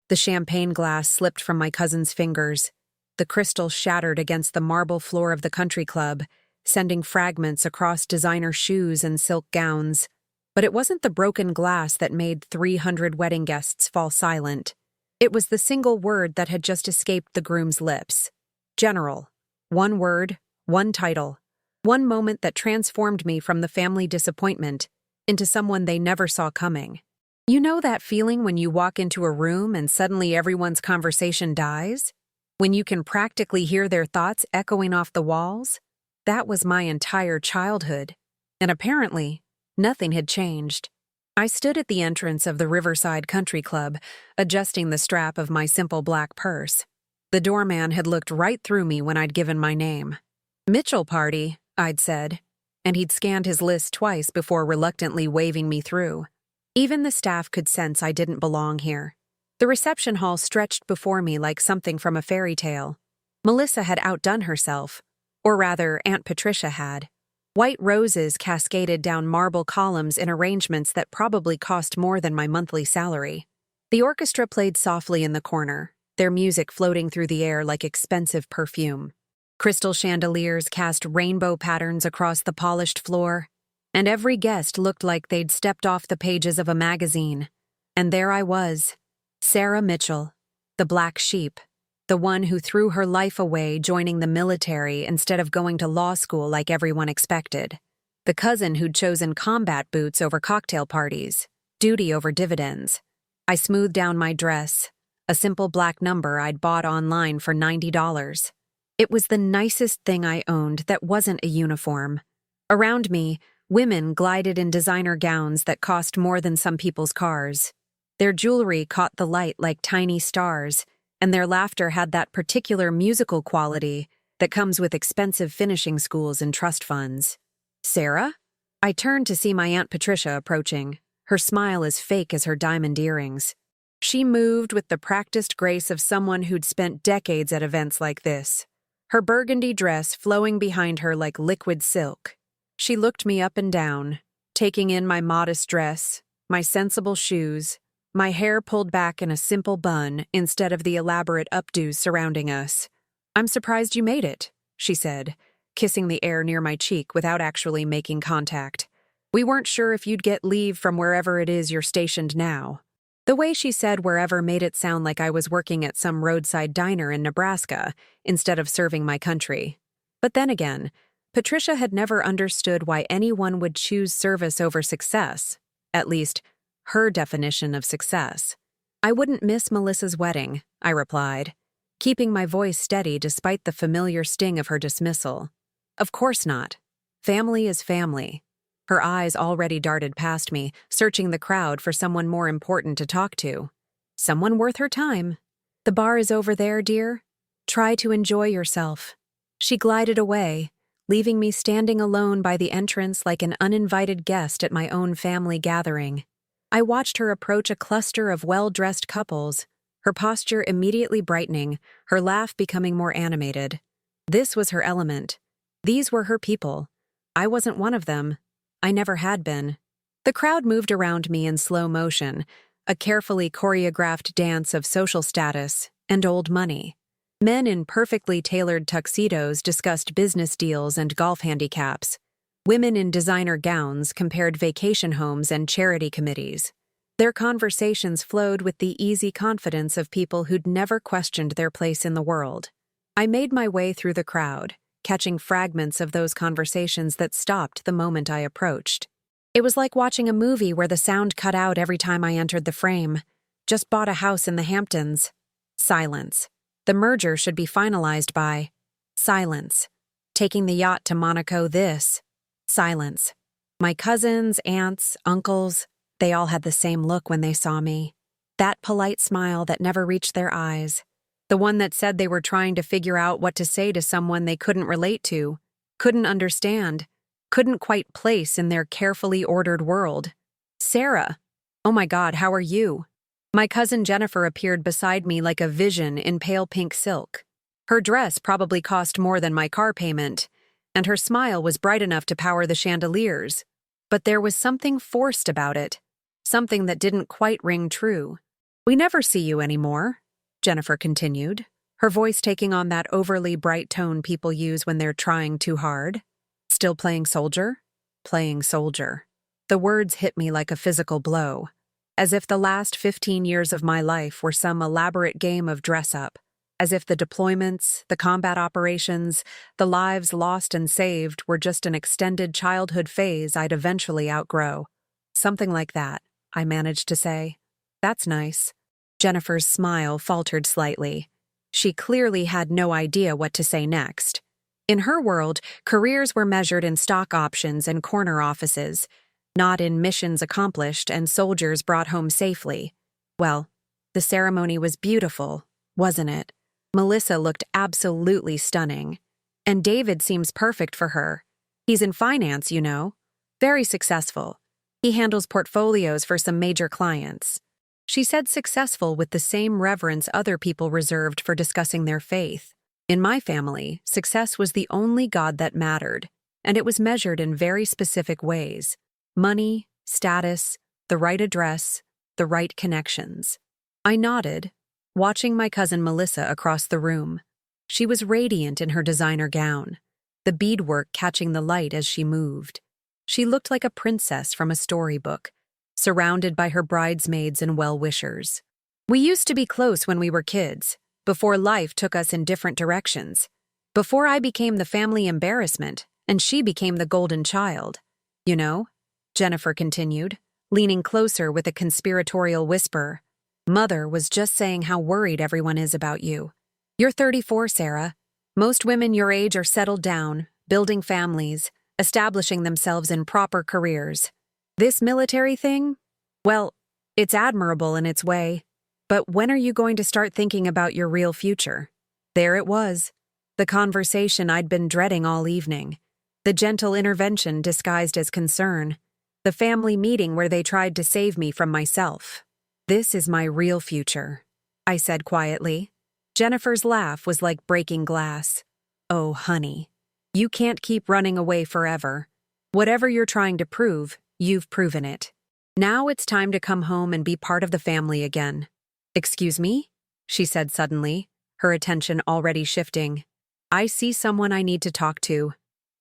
The champagne glass slipped from my cousin's fingers. The crystal shattered against the marble floor of the country club, sending fragments across designer shoes and silk gowns. But it wasn't the broken glass that made 300 wedding guests fall silent. It was the single word that had just escaped the groom's lips. General. One word, one title. One moment that transformed me from the family disappointment into someone they never saw coming. You know that feeling when you walk into a room and suddenly everyone's conversation dies? When you can practically hear their thoughts echoing off the walls? That was my entire childhood. And apparently, nothing had changed. I stood at the entrance of the Riverside Country Club, adjusting the strap of my simple black purse. The doorman had looked right through me when I'd given my name. Mitchell party, I'd said, and he'd scanned his list twice before reluctantly waving me through. Even the staff could sense I didn't belong here. The reception hall stretched before me like something from a fairy tale. Melissa had outdone herself, or rather, Aunt Patricia had. White roses cascaded down marble columns in arrangements that probably cost more than my monthly salary. The orchestra played softly in the corner, their music floating through the air like expensive perfume. Crystal chandeliers cast rainbow patterns across the polished floor, and every guest looked like they'd stepped off the pages of a magazine. And there I was, Sarah Mitchell, the black sheep, the one who threw her life away joining the military instead of going to law school like everyone expected. The cousin who'd chosen combat boots over cocktail parties, duty over dividends. I smoothed down my dress, a simple black number I'd bought online for $90. It was the nicest thing I owned that wasn't a uniform. Around me, women glided in designer gowns that cost more than some people's cars. Their jewelry caught the light like tiny stars, and their laughter had that particular musical quality that comes with expensive finishing schools and trust funds. Sarah? I turned to see my Aunt Patricia approaching, her smile as fake as her diamond earrings. She moved with the practiced grace of someone who'd spent decades at events like this, her burgundy dress flowing behind her like liquid silk. She looked me up and down, taking in my modest dress, my sensible shoes, my hair pulled back in a simple bun instead of the elaborate updos surrounding us. "I'm surprised you made it," she said, kissing the air near my cheek without actually making contact. "We weren't sure if you'd get leave from wherever it is you're stationed now." The way she said wherever made it sound like I was working at some roadside diner in Nebraska instead of serving my country. But then again, Patricia had never understood why anyone would choose service over success, at least, her definition of success. "I wouldn't miss Melissa's wedding," I replied, keeping my voice steady despite the familiar sting of her dismissal. "Of course not. Family is family." Her eyes already darted past me, searching the crowd for someone more important to talk to. "Someone worth her time. The bar is over there, dear. Try to enjoy yourself." She glided away, leaving me standing alone by the entrance like an uninvited guest at my own family gathering. I watched her approach a cluster of well-dressed couples, her posture immediately brightening, her laugh becoming more animated. This was her element. These were her people. I wasn't one of them. I never had been. The crowd moved around me in slow motion, a carefully choreographed dance of social status and old money. Men in perfectly tailored tuxedos discussed business deals and golf handicaps. Women in designer gowns compared vacation homes and charity committees. Their conversations flowed with the easy confidence of people who'd never questioned their place in the world. I made my way through the crowd, catching fragments of those conversations that stopped the moment I approached. It was like watching a movie where the sound cut out every time I entered the frame. "Just bought a house in the Hamptons." Silence. "The merger should be finalized by." Silence. "Taking the yacht to Monaco this." Silence. My cousins, aunts, uncles, they all had the same look when they saw me. That polite smile that never reached their eyes. The one that said they were trying to figure out what to say to someone they couldn't relate to, couldn't understand, couldn't quite place in their carefully ordered world. "Sarah, oh my God, how are you?" My cousin Jennifer appeared beside me like a vision in pale pink silk. Her dress probably cost more than my car payment, and her smile was bright enough to power the chandeliers. But there was something forced about it, something that didn't quite ring true. We never see you anymore, Jennifer continued, her voice taking on that overly bright tone people use when they're trying too hard. Still playing soldier? Playing soldier. The words hit me like a physical blow, as if the last 15 years of my life were some elaborate game of dress-up, as if the deployments, the combat operations, the lives lost and saved were just an extended childhood phase I'd eventually outgrow. Something like that, I managed to say. That's nice. Jennifer's smile faltered slightly. She clearly had no idea what to say next. In her world, careers were measured in stock options and corner offices, not in missions accomplished and soldiers brought home safely. Well, the ceremony was beautiful, wasn't it? Melissa looked absolutely stunning. And David seems perfect for her. He's in finance, you know. Very successful. He handles portfolios for some major clients. She said successful with the same reverence other people reserved for discussing their faith. In my family, success was the only god that mattered, and it was measured in very specific ways. Money, status, the right address, the right connections. I nodded, watching my cousin Melissa across the room. She was radiant in her designer gown, the beadwork catching the light as she moved. She looked like a princess from a storybook, surrounded by her bridesmaids and well-wishers. We used to be close when we were kids, before life took us in different directions, before I became the family embarrassment and she became the golden child. You know, Jennifer continued, leaning closer with a conspiratorial whisper. Mother was just saying how worried everyone is about you. You're 34, Sarah. Most women your age are settled down, building families, establishing themselves in proper careers. This military thing? Well, it's admirable in its way. But when are you going to start thinking about your real future? There it was. The conversation I'd been dreading all evening. The gentle intervention disguised as concern. The family meeting where they tried to save me from myself. This is my real future, I said quietly. Jennifer's laugh was like breaking glass. Oh, honey, you can't keep running away forever. Whatever you're trying to prove, you've proven it. Now it's time to come home and be part of the family again. Excuse me? She said suddenly, her attention already shifting. I see someone I need to talk to.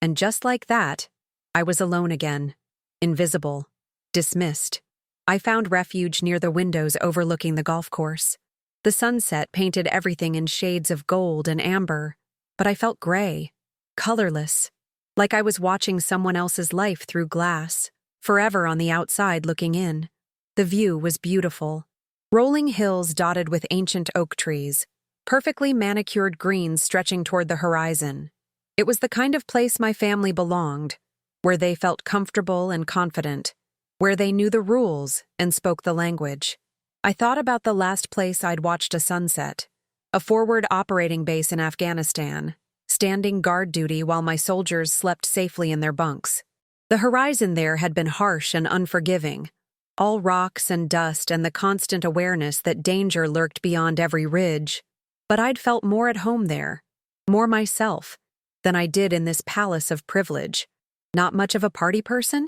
And just like that, I was alone again. Invisible. Dismissed. I found refuge near the windows overlooking the golf course. The sunset painted everything in shades of gold and amber, but I felt gray, colorless, like I was watching someone else's life through glass, forever on the outside looking in. The view was beautiful. Rolling hills dotted with ancient oak trees, perfectly manicured greens stretching toward the horizon. It was the kind of place my family belonged, where they felt comfortable and confident, where they knew the rules and spoke the language. I thought about the last place I'd watched a sunset, a forward operating base in Afghanistan, standing guard duty while my soldiers slept safely in their bunks. The horizon there had been harsh and unforgiving, all rocks and dust and the constant awareness that danger lurked beyond every ridge. But I'd felt more at home there, more myself, than I did in this palace of privilege. Not much of a party person?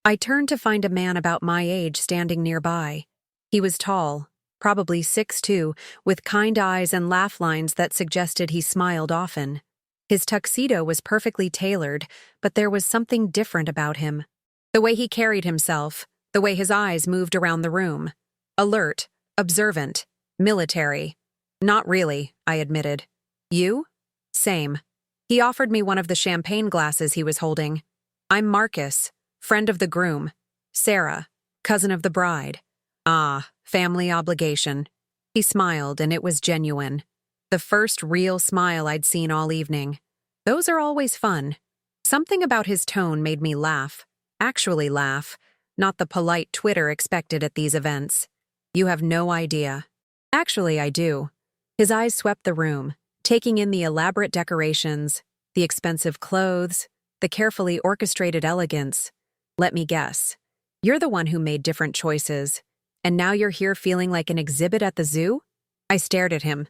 I turned to find a man about my age standing nearby. He was tall, probably 6'2", with kind eyes and laugh lines that suggested he smiled often. His tuxedo was perfectly tailored, but there was something different about him. The way he carried himself, the way his eyes moved around the room. Alert, observant, military. Not really, I admitted. You? Same. He offered me one of the champagne glasses he was holding. I'm Marcus, friend of the groom. Sarah, cousin of the bride. Ah, family obligation. He smiled, and it was genuine. The first real smile I'd seen all evening. Those are always fun. Something about his tone made me laugh. Actually laugh. Not the polite twitter expected at these events. You have no idea. Actually, I do. His eyes swept the room, taking in the elaborate decorations, the expensive clothes, the carefully orchestrated elegance. Let me guess. You're the one who made different choices, and now you're here feeling like an exhibit at the zoo? I stared at him.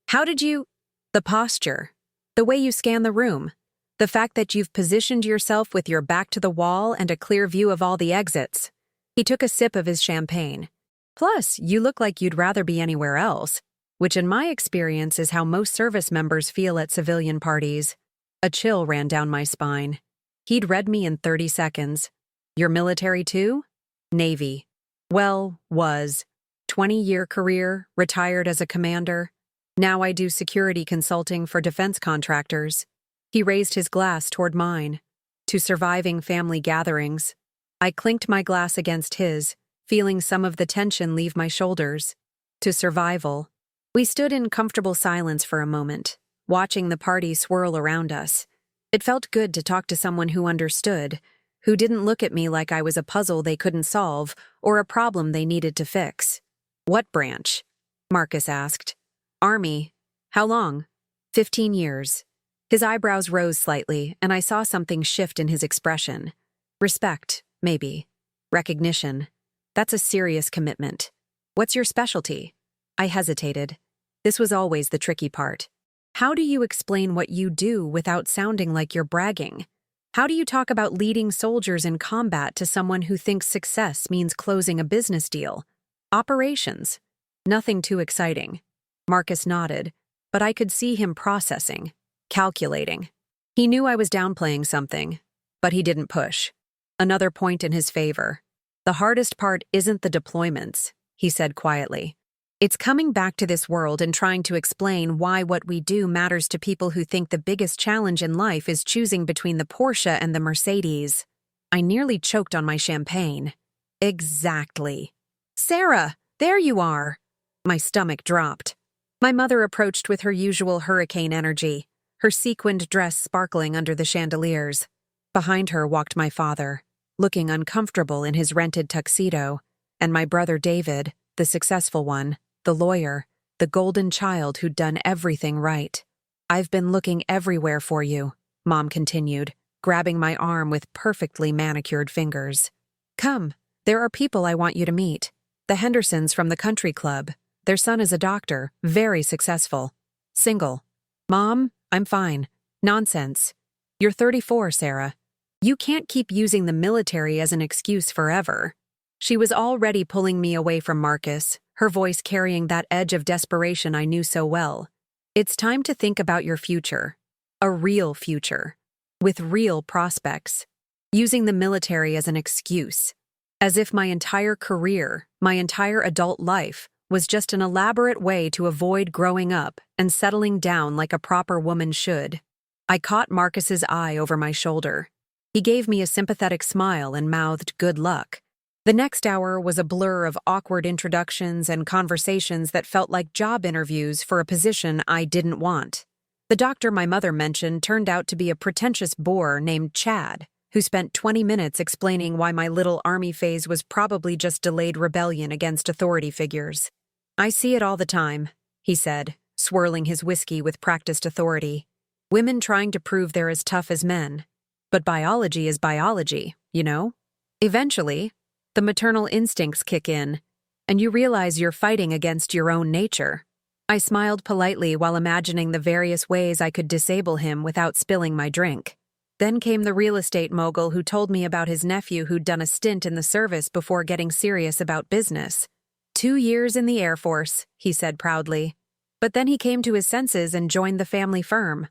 How did you... The posture. The way you scan the room. The fact that you've positioned yourself with your back to the wall and a clear view of all the exits. He took a sip of his champagne. Plus, you look like you'd rather be anywhere else, which in my experience is how most service members feel at civilian parties. A chill ran down my spine. He'd read me in 30 seconds. You're military too? Navy. Well, was. 20-year career, retired as a commander. Now I do security consulting for defense contractors. He raised his glass toward mine. To surviving family gatherings. I clinked my glass against his, feeling some of the tension leave my shoulders. To survival. We stood in comfortable silence for a moment, watching the party swirl around us. It felt good to talk to someone who understood, who didn't look at me like I was a puzzle they couldn't solve or a problem they needed to fix. What branch? Marcus asked. Army. How long? 15 years. His eyebrows rose slightly, and I saw something shift in his expression. Respect, maybe. Recognition. That's a serious commitment. What's your specialty? I hesitated. This was always the tricky part. How do you explain what you do without sounding like you're bragging? How do you talk about leading soldiers in combat to someone who thinks success means closing a business deal? Operations. Nothing too exciting. Marcus nodded, but I could see him processing, calculating. He knew I was downplaying something, but he didn't push. Another point in his favor. The hardest part isn't the deployments, he said quietly. It's coming back to this world and trying to explain why what we do matters to people who think the biggest challenge in life is choosing between the Porsche and the Mercedes. I nearly choked on my champagne. Exactly. Sarah, there you are. My stomach dropped. My mother approached with her usual hurricane energy, her sequined dress sparkling under the chandeliers. Behind her walked my father, looking uncomfortable in his rented tuxedo, and my brother David, the successful one, the lawyer, the golden child who'd done everything right. I've been looking everywhere for you, Mom continued, grabbing my arm with perfectly manicured fingers. Come, there are people I want you to meet. The Hendersons from the country club. Their son is a doctor, very successful. Single. Mom, I'm fine. Nonsense. You're 34, Sarah. You can't keep using the military as an excuse forever. She was already pulling me away from Marcus, her voice carrying that edge of desperation I knew so well. It's time to think about your future. A real future. With real prospects. Using the military as an excuse. As if my entire career, my entire adult life, was just an elaborate way to avoid growing up and settling down like a proper woman should. I caught Marcus's eye over my shoulder. He gave me a sympathetic smile and mouthed good luck. The next hour was a blur of awkward introductions and conversations that felt like job interviews for a position I didn't want. The doctor my mother mentioned turned out to be a pretentious bore named Chad, who spent 20 minutes explaining why my little army phase was probably just delayed rebellion against authority figures. I see it all the time, he said, swirling his whiskey with practiced authority. Women trying to prove they're as tough as men. But biology is biology, you know? Eventually, the maternal instincts kick in, and you realize you're fighting against your own nature. I smiled politely while imagining the various ways I could disable him without spilling my drink. Then came the real estate mogul who told me about his nephew who'd done a stint in the service before getting serious about business. 2 years in the Air Force, he said proudly. But then he came to his senses and joined the family firm,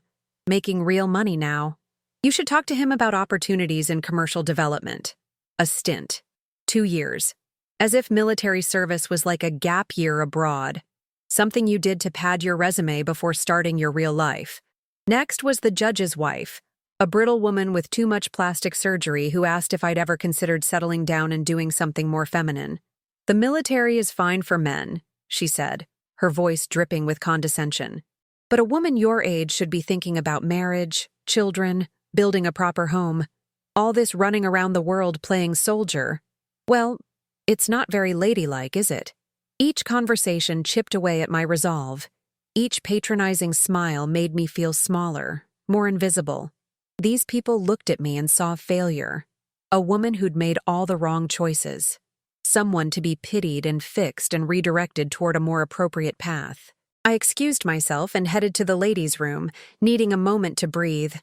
making real money now. You should talk to him about opportunities in commercial development. A stint. 2 years. As if military service was like a gap year abroad. Something you did to pad your resume before starting your real life. Next was the judge's wife, a brittle woman with too much plastic surgery who asked if I'd ever considered settling down and doing something more feminine. The military is fine for men, she said, her voice dripping with condescension. But a woman your age should be thinking about marriage, children, building a proper home. All this running around the world playing soldier. Well, it's not very ladylike, is it? Each conversation chipped away at my resolve. Each patronizing smile made me feel smaller, more invisible. These people looked at me and saw failure. A woman who'd made all the wrong choices. Someone to be pitied and fixed and redirected toward a more appropriate path. I excused myself and headed to the ladies' room, needing a moment to breathe.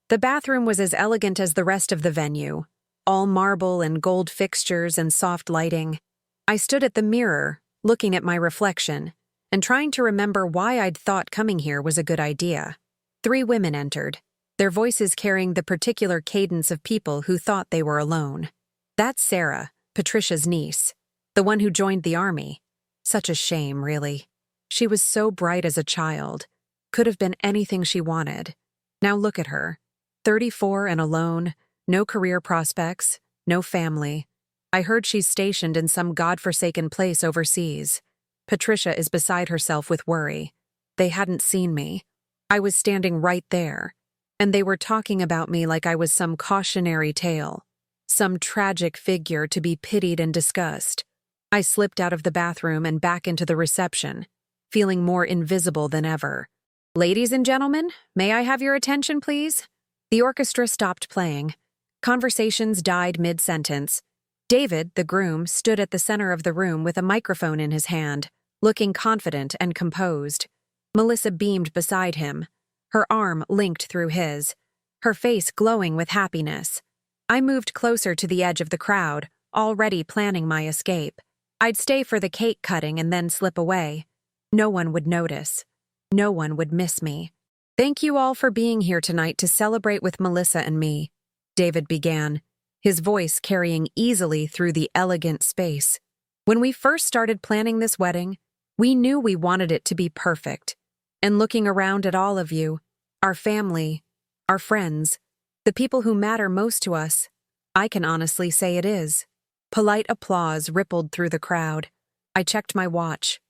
The bathroom was as elegant as the rest of the venue. All marble and gold fixtures and soft lighting. I stood at the mirror, looking at my reflection, and trying to remember why I'd thought coming here was a good idea. 3 women entered, their voices carrying the particular cadence of people who thought they were alone. That's Sarah, Patricia's niece, the one who joined the army. Such a shame, really. She was so bright as a child, could have been anything she wanted. Now look at her, 34 and alone, no career prospects, no family. I heard she's stationed in some godforsaken place overseas. Patricia is beside herself with worry. They hadn't seen me. I was standing right there, and they were talking about me like I was some cautionary tale, some tragic figure to be pitied and discussed. I slipped out of the bathroom and back into the reception, feeling more invisible than ever. Ladies and gentlemen, may I have your attention, please? The orchestra stopped playing. Conversations died mid-sentence. David, the groom, stood at the center of the room with a microphone in his hand, looking confident and composed. Melissa beamed beside him, her arm linked through his, her face glowing with happiness. I moved closer to the edge of the crowd, already planning my escape. I'd stay for the cake cutting and then slip away. No one would notice. No one would miss me. Thank you all for being here tonight to celebrate with Melissa and me, David began, his voice carrying easily through the elegant space. When we first started planning this wedding, we knew we wanted it to be perfect. And looking around at all of you, our family, our friends, the people who matter most to us, I can honestly say it is. Polite applause rippled through the crowd. I checked my watch.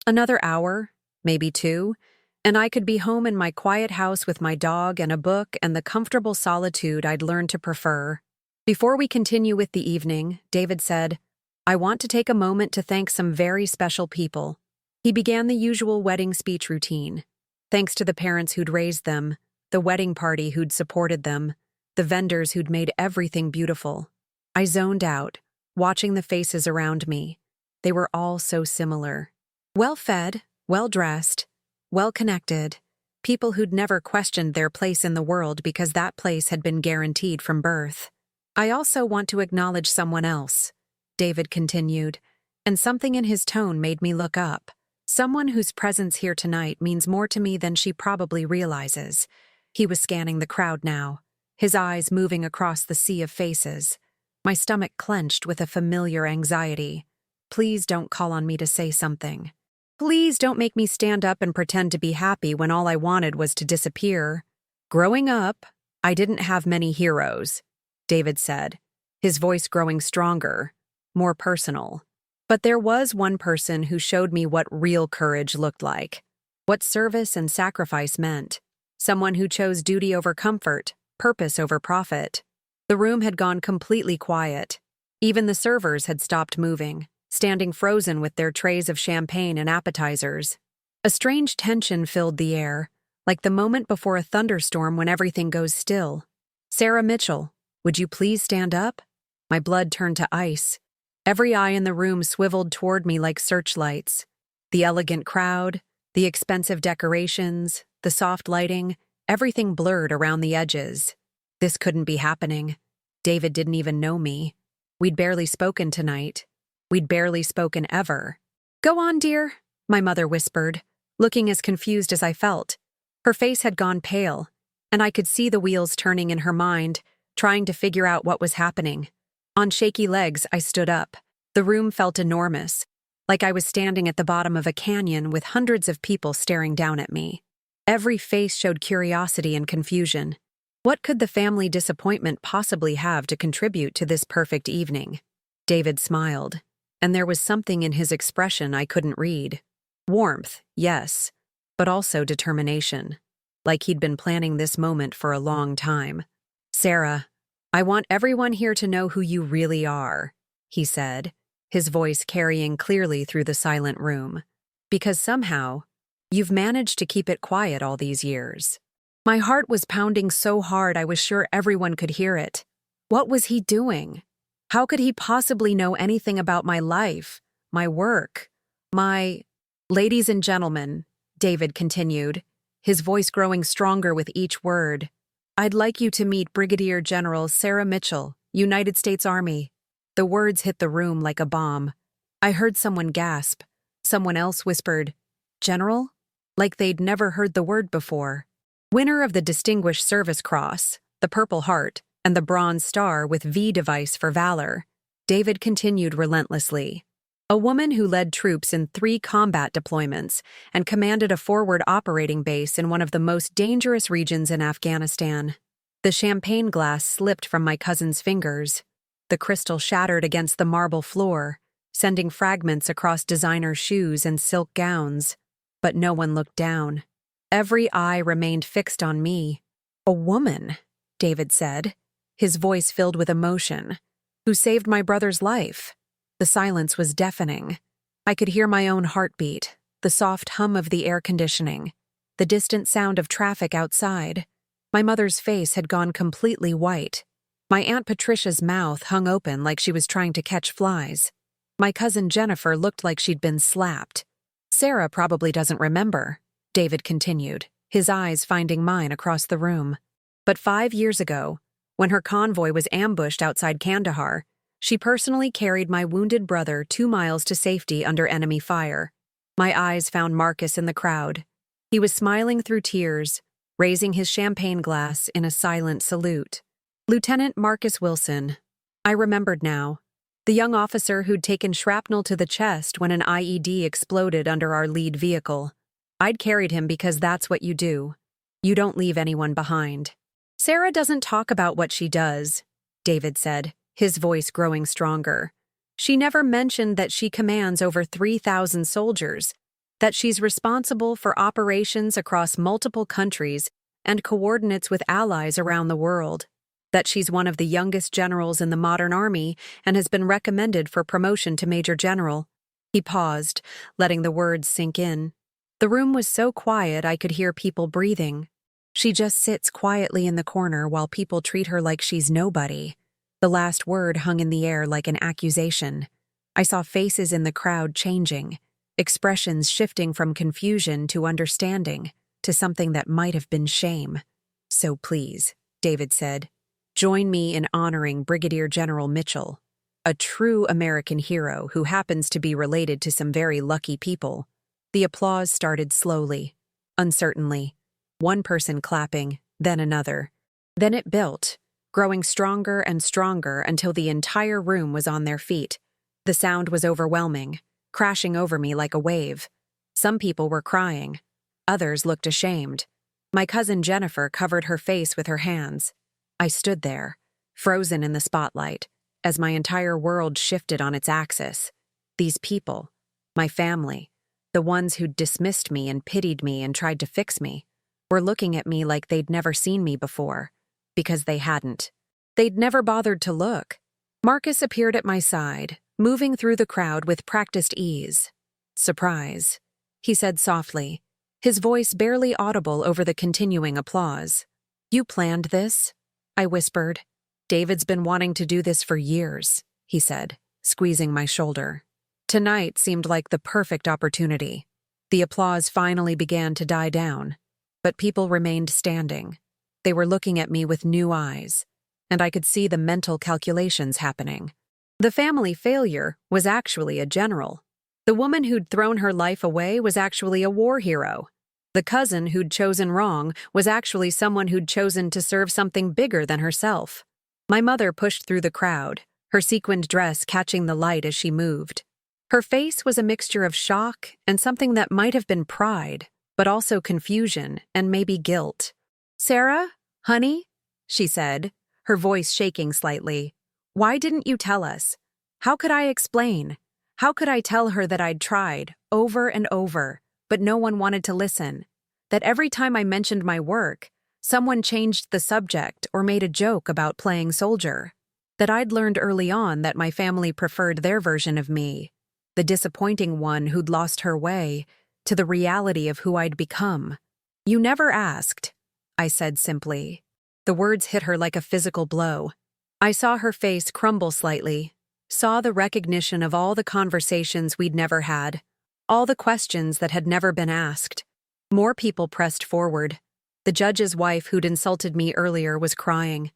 Another hour, maybe 2, and I could be home in my quiet house with my dog and a book and the comfortable solitude I'd learned to prefer. Before we continue with the evening, David said, I want to take a moment to thank some very special people. He began the usual wedding speech routine. Thanks to the parents who'd raised them, the wedding party who'd supported them, the vendors who'd made everything beautiful. I zoned out, watching the faces around me. They were all so similar. Well-fed, well-dressed, well-connected, people who'd never questioned their place in the world because that place had been guaranteed from birth. I also want to acknowledge someone else, David continued, and something in his tone made me look up. Someone whose presence here tonight means more to me than she probably realizes. He was scanning the crowd now, his eyes moving across the sea of faces. My stomach clenched with a familiar anxiety. Please don't call on me to say something. Please don't make me stand up and pretend to be happy when all I wanted was to disappear. Growing up, I didn't have many heroes, David said, his voice growing stronger, more personal. But there was one person who showed me what real courage looked like, what service and sacrifice meant. Someone who chose duty over comfort, purpose over profit. The room had gone completely quiet. Even the servers had stopped moving, standing frozen with their trays of champagne and appetizers. A strange tension filled the air, like the moment before a thunderstorm when everything goes still. Sarah Mitchell, would you please stand up? My blood turned to ice. Every eye in the room swiveled toward me like searchlights. The elegant crowd, the expensive decorations, the soft lighting, everything blurred around the edges. This couldn't be happening. David didn't even know me. We'd barely spoken tonight. We'd barely spoken ever. Go on, dear, my mother whispered, looking as confused as I felt. Her face had gone pale, and I could see the wheels turning in her mind, trying to figure out what was happening. On shaky legs, I stood up. The room felt enormous, like I was standing at the bottom of a canyon with hundreds of people staring down at me. Every face showed curiosity and confusion. What could the family disappointment possibly have to contribute to this perfect evening? David smiled, and there was something in his expression I couldn't read. Warmth, yes, but also determination, like he'd been planning this moment for a long time. Sarah, I want everyone here to know who you really are, he said, his voice carrying clearly through the silent room. Because somehow, you've managed to keep it quiet all these years. My heart was pounding so hard I was sure everyone could hear it. What was he doing? How could he possibly know anything about my life, my work, my... Ladies and gentlemen, David continued, his voice growing stronger with each word, I'd like you to meet Brigadier General Sarah Mitchell, United States Army. The words hit the room like a bomb. I heard someone gasp. Someone else whispered, "General?" Like they'd never heard the word before. Winner of the Distinguished Service Cross, the Purple Heart, and the Bronze Star with V device for valor, David continued relentlessly. A woman who led troops in 3 combat deployments and commanded a forward operating base in one of the most dangerous regions in Afghanistan. The champagne glass slipped from my cousin's fingers. The crystal shattered against the marble floor, sending fragments across designer shoes and silk gowns. But no one looked down. Every eye remained fixed on me. "A woman," David said, his voice filled with emotion, "who saved my brother's life." The silence was deafening. I could hear my own heartbeat, the soft hum of the air conditioning, the distant sound of traffic outside. My mother's face had gone completely white. My Aunt Patricia's mouth hung open like she was trying to catch flies. My cousin Jennifer looked like she'd been slapped. "Sarah probably doesn't remember," David continued, his eyes finding mine across the room. "But 5 years ago, when her convoy was ambushed outside Kandahar, she personally carried my wounded brother 2 miles to safety under enemy fire." My eyes found Marcus in the crowd. He was smiling through tears, raising his champagne glass in a silent salute. Lieutenant Marcus Wilson. I remembered now. The young officer who'd taken shrapnel to the chest when an IED exploded under our lead vehicle. I'd carried him because that's what you do. You don't leave anyone behind. "Sarah doesn't talk about what she does," David said, his voice growing stronger. "She never mentioned that she commands over 3,000 soldiers, that she's responsible for operations across multiple countries and coordinates with allies around the world, that she's one of the youngest generals in the modern army and has been recommended for promotion to Major General." He paused, letting the words sink in. The room was so quiet I could hear people breathing. "She just sits quietly in the corner while people treat her like she's nobody." The last word hung in the air like an accusation. I saw faces in the crowd changing, expressions shifting from confusion to understanding, to something that might have been shame. "So please," David said, "join me in honoring Brigadier General Mitchell, a true American hero who happens to be related to some very lucky people." The applause started slowly, uncertainly, one person clapping, then another. Then it built, growing stronger and stronger until the entire room was on their feet. The sound was overwhelming, crashing over me like a wave. Some people were crying. Others looked ashamed. My cousin Jennifer covered her face with her hands. I stood there, frozen in the spotlight, as my entire world shifted on its axis. These people, my family, the ones who'd dismissed me and pitied me and tried to fix me, were looking at me like they'd never seen me before, because they hadn't. They'd never bothered to look. Marcus appeared at my side, moving through the crowd with practiced ease. "Surprise," he said softly, his voice barely audible over the continuing applause. "You planned this?" I whispered. "David's been wanting to do this for years," he said, squeezing my shoulder. Tonight seemed like the perfect opportunity. The applause finally began to die down, but people remained standing. They were looking at me with new eyes, and I could see the mental calculations happening. The family failure was actually a general. The woman who'd thrown her life away was actually a war hero. The cousin who'd chosen wrong was actually someone who'd chosen to serve something bigger than herself. My mother pushed through the crowd, her sequined dress catching the light as she moved. Her face was a mixture of shock and something that might have been pride, but also confusion and maybe guilt. "Sarah, honey," she said, her voice shaking slightly. "Why didn't you tell us? How could I explain? How could I tell her that I'd tried, over and over, but no one wanted to listen? That every time I mentioned my work, someone changed the subject or made a joke about playing soldier? That I'd learned early on that my family preferred their version of me, the disappointing one who'd lost her way, to the reality of who I'd become? You never asked," I said simply. The words hit her like a physical blow. I saw her face crumble slightly, saw the recognition of all the conversations we'd never had, all the questions that had never been asked. More people pressed forward. The judge's wife who'd insulted me earlier was crying,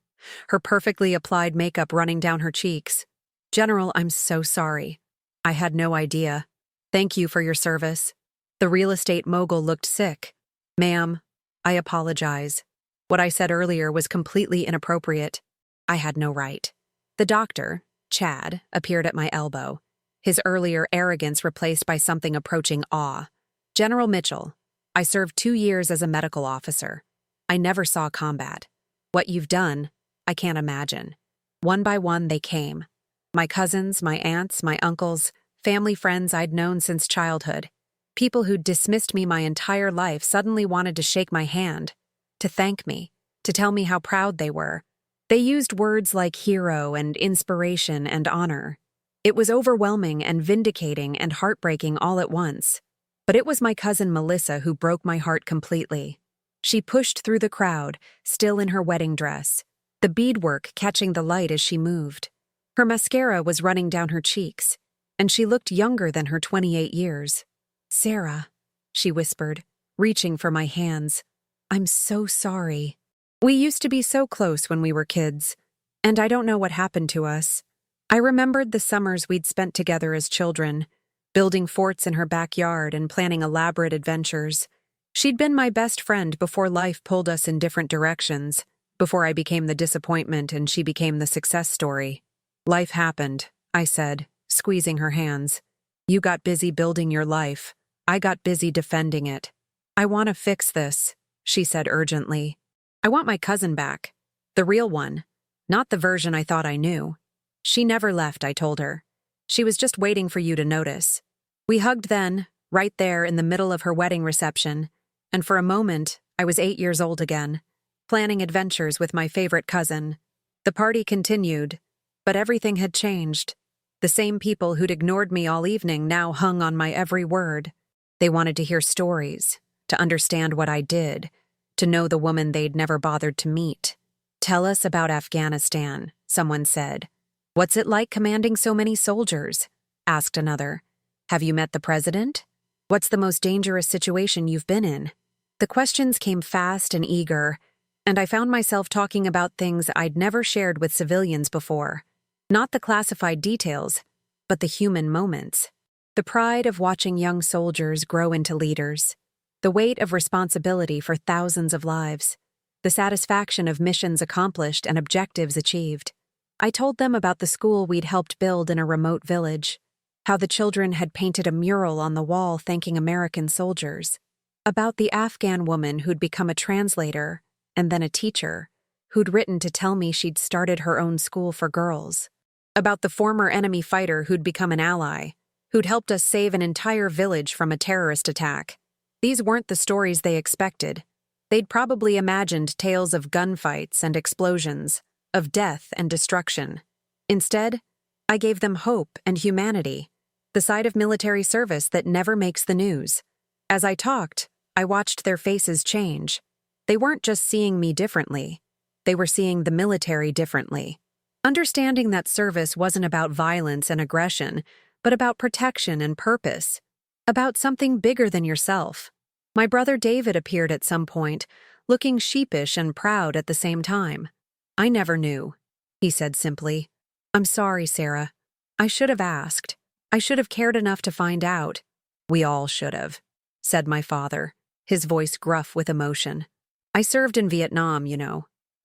her perfectly applied makeup running down her cheeks. "General, I'm so sorry. I had no idea. Thank you for your service. The real estate mogul looked sick. Ma'am, I apologize. What I said earlier was completely inappropriate. I had no right. The doctor, Chad, appeared at my elbow, his earlier arrogance replaced by something approaching awe. General Mitchell, I served 2 years as a medical officer. I never saw combat. What you've done, I can't imagine. One by one they came. My cousins, my aunts, my uncles, family friends I'd known since childhood. People who'd dismissed me my entire life suddenly wanted to shake my hand, to thank me, to tell me how proud they were. They used words like hero and inspiration and honor. It was overwhelming and vindicating and heartbreaking all at once. But it was my cousin Melissa who broke my heart completely. She pushed through the crowd, still in her wedding dress, the beadwork catching the light as she moved. Her mascara was running down her cheeks, and she looked younger than her 28 years. "Sarah," she whispered, reaching for my hands. "I'm so sorry. We used to be so close when we were kids, and I don't know what happened to us." I remembered the summers we'd spent together as children, building forts in her backyard and planning elaborate adventures. She'd been my best friend before life pulled us in different directions, before I became the disappointment and she became the success story. "Life happened," I said, squeezing her hands. "You got busy building your life. I got busy defending it. I want to fix this," she said urgently. "I want my cousin back. The real one, not the version I thought I knew." "She never left," I told her. "She was just waiting for you to notice." We hugged then, right there in the middle of her wedding reception, and for a moment, I was 8 years old again, planning adventures with my favorite cousin. The party continued, but everything had changed. The same people who'd ignored me all evening now hung on my every word. They wanted to hear stories, to understand what I did, to know the woman they'd never bothered to meet. "Tell us about Afghanistan," someone said. "What's it like commanding so many soldiers?" asked another. "Have you met the president? What's the most dangerous situation you've been in?" The questions came fast and eager, and I found myself talking about things I'd never shared with civilians before. Not the classified details, but the human moments. The pride of watching young soldiers grow into leaders. The weight of responsibility for thousands of lives. The satisfaction of missions accomplished and objectives achieved. I told them about the school we'd helped build in a remote village. How the children had painted a mural on the wall thanking American soldiers. About the Afghan woman who'd become a translator and then a teacher, who'd written to tell me she'd started her own school for girls. About the former enemy fighter who'd become an ally, who'd helped us save an entire village from a terrorist attack. These weren't the stories they expected. They'd probably imagined tales of gunfights and explosions, of death and destruction. Instead, I gave them hope and humanity, the side of military service that never makes the news. As I talked, I watched their faces change. They weren't just seeing me differently. They were seeing the military differently. Understanding that service wasn't about violence and aggression, but about protection and purpose. About something bigger than yourself. My brother David appeared at some point, looking sheepish and proud at the same time. "I never knew," he said simply. "I'm sorry, Sarah. I should have asked. I should have cared enough to find out." "We all should have," said my father, his voice gruff with emotion. "I served in Vietnam,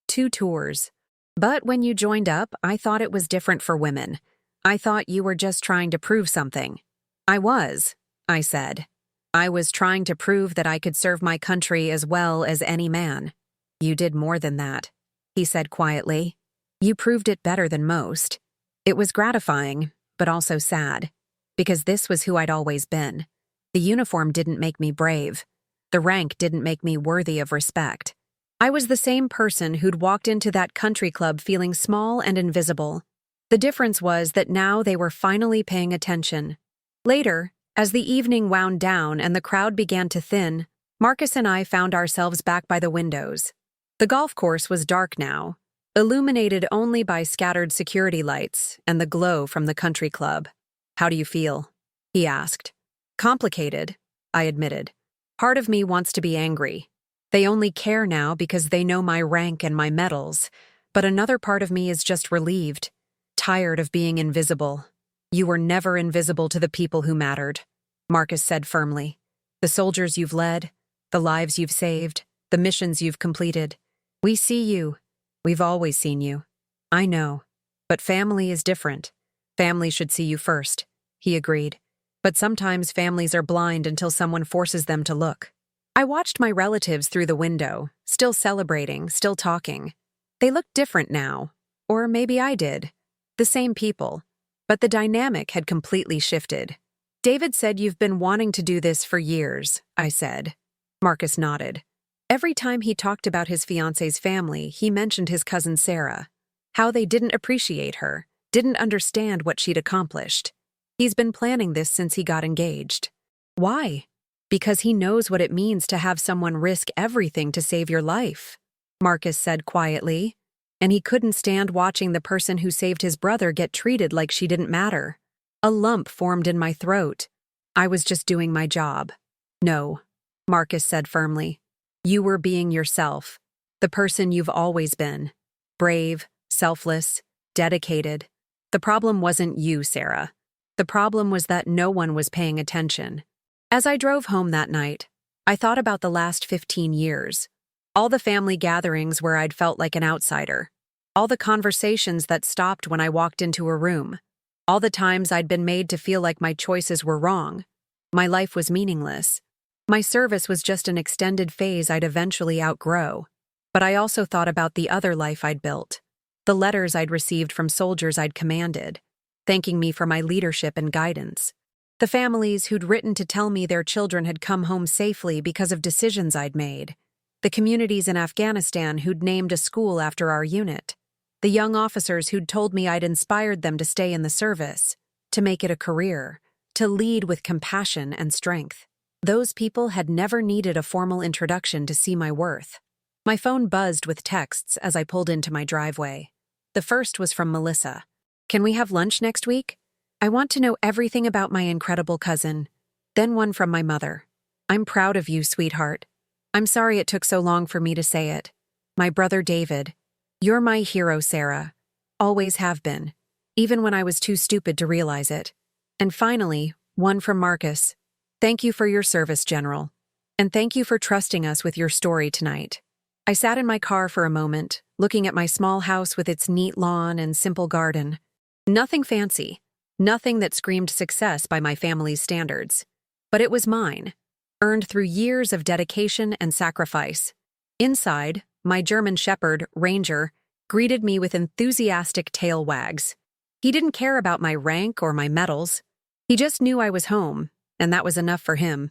2 tours. But when you joined up, I thought it was different for women. I thought you were just trying to prove something." "I was," I said. "I was trying to prove that I could serve my country as well as any man." "You did more than that," he said quietly. "You proved it better than most." It was gratifying, but also sad, because this was who I'd always been. The uniform didn't make me brave. The rank didn't make me worthy of respect. I was the same person who'd walked into that country club feeling small and invisible. The difference was that now they were finally paying attention. Later, as the evening wound down and the crowd began to thin, Marcus and I found ourselves back by the windows. The golf course was dark now, illuminated only by scattered security lights and the glow from the country club. "How do you feel?" he asked. "Complicated," I admitted. "Part of me wants to be angry. They only care now because they know my rank and my medals, but another part of me is just relieved, tired of being invisible." You were never invisible to the people who mattered, Marcus said firmly. The soldiers you've led, the lives you've saved, the missions you've completed. We see you. We've always seen you. I know. But family is different. Family should see you first, he agreed. But sometimes families are blind until someone forces them to look. I watched my relatives through the window, still celebrating, still talking. They looked different now. Or maybe I did. The same people. But the dynamic had completely shifted. David said you've been wanting to do this for years, I said. Marcus nodded. Every time he talked about his fiancé's family, he mentioned his cousin Sarah. How they didn't appreciate her, didn't understand what she'd accomplished. He's been planning this since he got engaged. Why? Because he knows what it means to have someone risk everything to save your life, Marcus said quietly. And he couldn't stand watching the person who saved his brother get treated like she didn't matter. A lump formed in my throat. I was just doing my job. No, Marcus said firmly. You were being yourself, the person you've always been. Brave, selfless, dedicated. The problem wasn't you, Sarah. The problem was that no one was paying attention. As I drove home that night, I thought about the last 15 years. All the family gatherings where I'd felt like an outsider. All the conversations that stopped when I walked into a room. All the times I'd been made to feel like my choices were wrong. My life was meaningless. My service was just an extended phase I'd eventually outgrow. But I also thought about the other life I'd built. The letters I'd received from soldiers I'd commanded, thanking me for my leadership and guidance. The families who'd written to tell me their children had come home safely because of decisions I'd made. The communities in Afghanistan who'd named a school after our unit. The young officers who'd told me I'd inspired them to stay in the service, to make it a career, to lead with compassion and strength. Those people had never needed a formal introduction to see my worth. My phone buzzed with texts as I pulled into my driveway. The first was from Melissa. Can we have lunch next week? I want to know everything about my incredible cousin. Then one from my mother. I'm proud of you, sweetheart. I'm sorry it took so long for me to say it. My brother David. You're my hero, Sarah. Always have been. Even when I was too stupid to realize it. And finally, one from Marcus. Thank you for your service, General. And thank you for trusting us with your story tonight. I sat in my car for a moment, looking at my small house with its neat lawn and simple garden. Nothing fancy. Nothing that screamed success by my family's standards. But it was mine, earned through years of dedication and sacrifice. Inside, my German Shepherd, Ranger, greeted me with enthusiastic tail wags. He didn't care about my rank or my medals. He just knew I was home, and that was enough for him.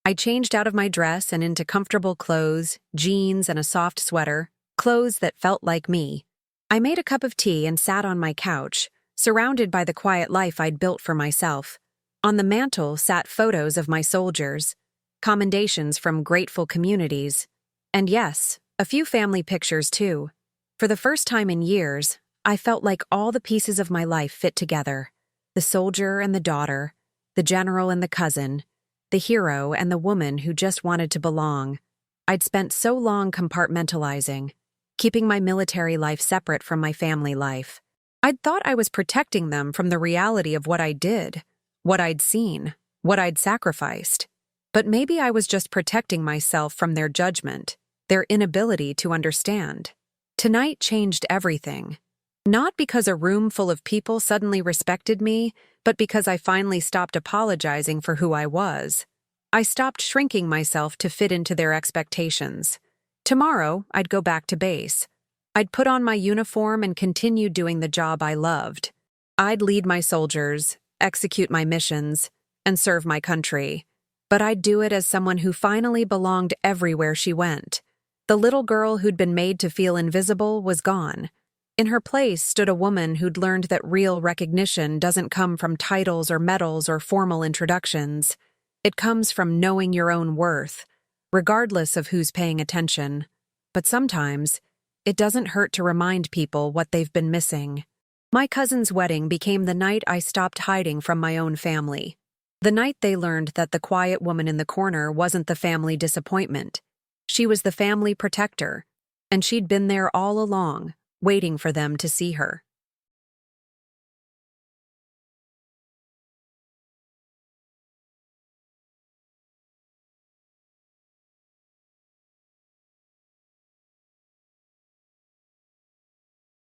I changed out of my dress and into comfortable clothes, jeans and a soft sweater, clothes that felt like me. I made a cup of tea and sat on my couch, surrounded by the quiet life I'd built for myself. On the mantel sat photos of my soldiers, commendations from grateful communities, and yes, a few family pictures too. For the first time in years, I felt like all the pieces of my life fit together. The soldier and the daughter, the general and the cousin, the hero and the woman who just wanted to belong. I'd spent so long compartmentalizing, keeping my military life separate from my family life. I'd thought I was protecting them from the reality of what I did, what I'd seen, what I'd sacrificed. But maybe I was just protecting myself from their judgment, their inability to understand. Tonight changed everything. Not because a room full of people suddenly respected me, but because I finally stopped apologizing for who I was. I stopped shrinking myself to fit into their expectations. Tomorrow, I'd go back to base. I'd put on my uniform and continue doing the job I loved. I'd lead my soldiers, execute my missions, and serve my country. But I'd do it as someone who finally belonged everywhere she went. The little girl who'd been made to feel invisible was gone. In her place stood a woman who'd learned that real recognition doesn't come from titles or medals or formal introductions. It comes from knowing your own worth, regardless of who's paying attention. But sometimes, it doesn't hurt to remind people what they've been missing. My cousin's wedding became the night I stopped hiding from my own family. The night they learned that the quiet woman in the corner wasn't the family disappointment. She was the family protector, and she'd been there all along, waiting for them to see her.